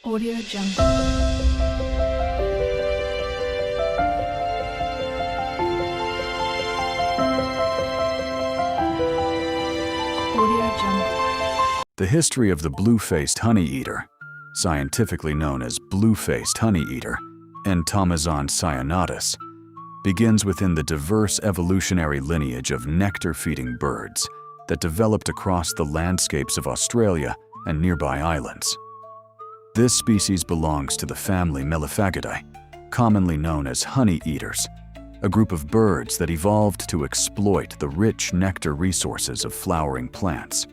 Audio Jungle. Audio Jungle. The history of the blue-faced honeyeater, scientifically known as blue-faced honeyeater, Entomyzon cyanotis, begins within the diverse evolutionary lineage of nectar-feeding birds that developed across the landscapes of Australia and nearby islands. This species belongs to the family Melophagidae, commonly known as honeyeaters, a group of birds that evolved to exploit the rich nectar resources of flowering plants.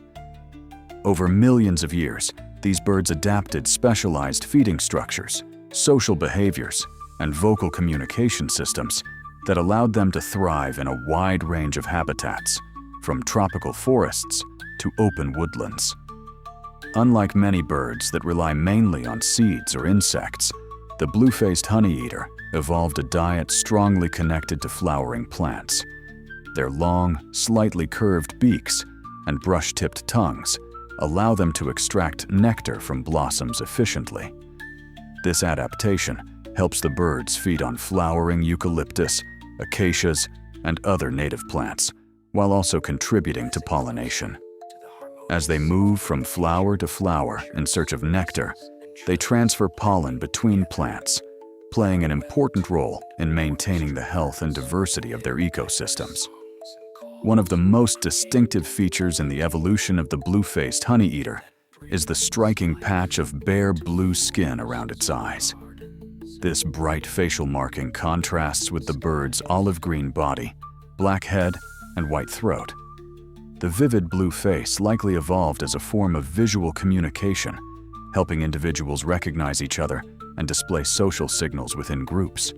Over millions of years, these birds adapted specialized feeding structures, social behaviors, and vocal communication systems that allowed them to thrive in a wide range of habitats, from tropical forests to open woodlands. Unlike many birds that rely mainly on seeds or insects, the blue-faced honeyeater evolved a diet strongly connected to flowering plants. Their long, slightly curved beaks and brush-tipped tongues allow them to extract nectar from blossoms efficiently. This adaptation helps the birds feed on flowering eucalyptus, acacias, and other native plants, while also contributing to pollination. As they move from flower to flower in search of nectar, they transfer pollen between plants, playing an important role in maintaining the health and diversity of their ecosystems. One of the most distinctive features in the evolution of the blue-faced honeyeater is the striking patch of bare blue skin around its eyes. This bright facial marking contrasts with the bird's olive-green body, black head, and white throat. The vivid blue face likely evolved as a form of visual communication, helping individuals recognize each other and display social signals within groups.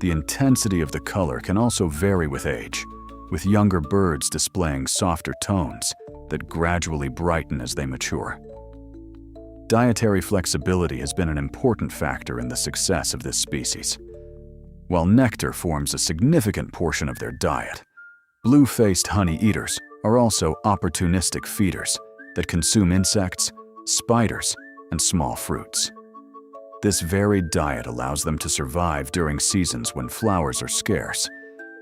The intensity of the color can also vary with age, with younger birds displaying softer tones that gradually brighten as they mature. Dietary flexibility has been an important factor in the success of this species. While nectar forms a significant portion of their diet, blue-faced honeyeaters are also opportunistic feeders that consume insects, spiders, and small fruits. This varied diet allows them to survive during seasons when flowers are scarce,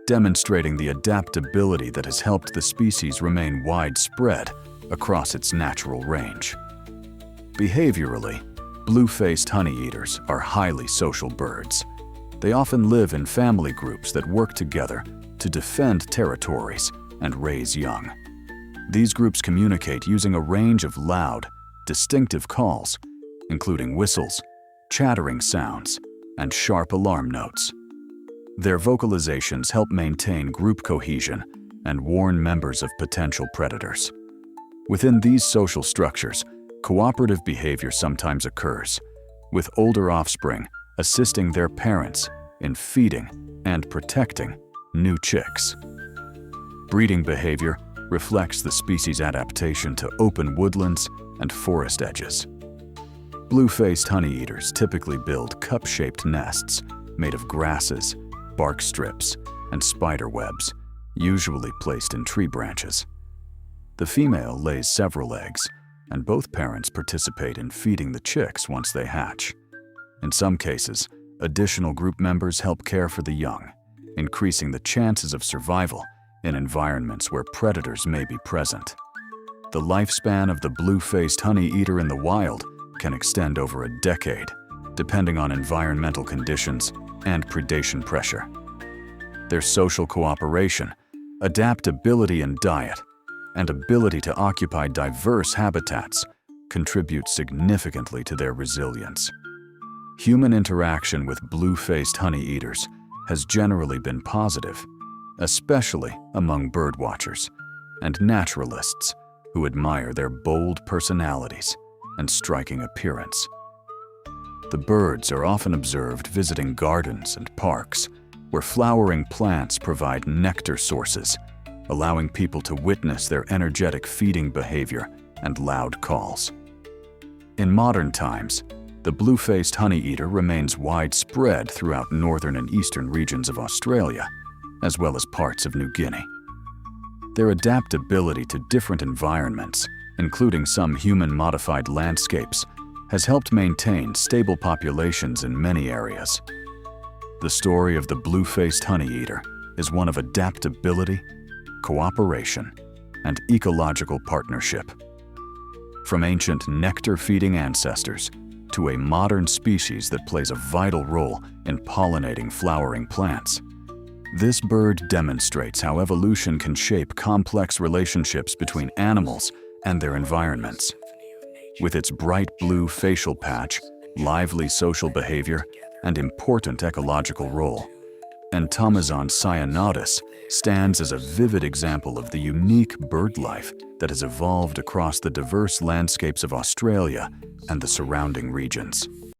demonstrating the adaptability that has helped the species remain widespread across its natural range. Behaviorally, blue-faced honeyeaters are highly social birds. They often live in family groups that work together to defend territories and raise young. These groups communicate using a range of loud, distinctive calls, including whistles, chattering sounds, and sharp alarm notes. Their vocalizations help maintain group cohesion and warn members of potential predators. Within these social structures, cooperative behavior sometimes occurs, with older offspring assisting their parents in feeding and protecting new chicks. Breeding behavior reflects the species' adaptation to open woodlands and forest edges. Blue-faced honeyeaters typically build cup-shaped nests made of grasses, bark strips, and spider webs, usually placed in tree branches. The female lays several eggs, and both parents participate in feeding the chicks once they hatch. In some cases, additional group members help care for the young, increasing the chances of survival in environments where predators may be present. The lifespan of the blue-faced honeyeater in the wild can extend over a decade, depending on environmental conditions and predation pressure. Their social cooperation, adaptability in diet, and ability to occupy diverse habitats contribute significantly to their resilience. Human interaction with blue-faced honeyeaters has generally been positive, especially among birdwatchers and naturalists who admire their bold personalities and striking appearance. The birds are often observed visiting gardens and parks where flowering plants provide nectar sources, allowing people to witness their energetic feeding behavior and loud calls. In modern times, the blue-faced honeyeater remains widespread throughout northern and eastern regions of Australia, as well as parts of New Guinea. Their adaptability to different environments, including some human-modified landscapes, has helped maintain stable populations in many areas. The story of the blue-faced honeyeater is one of adaptability, cooperation, and ecological partnership. From ancient nectar-feeding ancestors to a modern species that plays a vital role in pollinating flowering plants, this bird demonstrates how evolution can shape complex relationships between animals and their environments. With its bright blue facial patch, lively social behavior, and important ecological role, Entomyzon cyanotis stands as a vivid example of the unique bird life that has evolved across the diverse landscapes of Australia and the surrounding regions.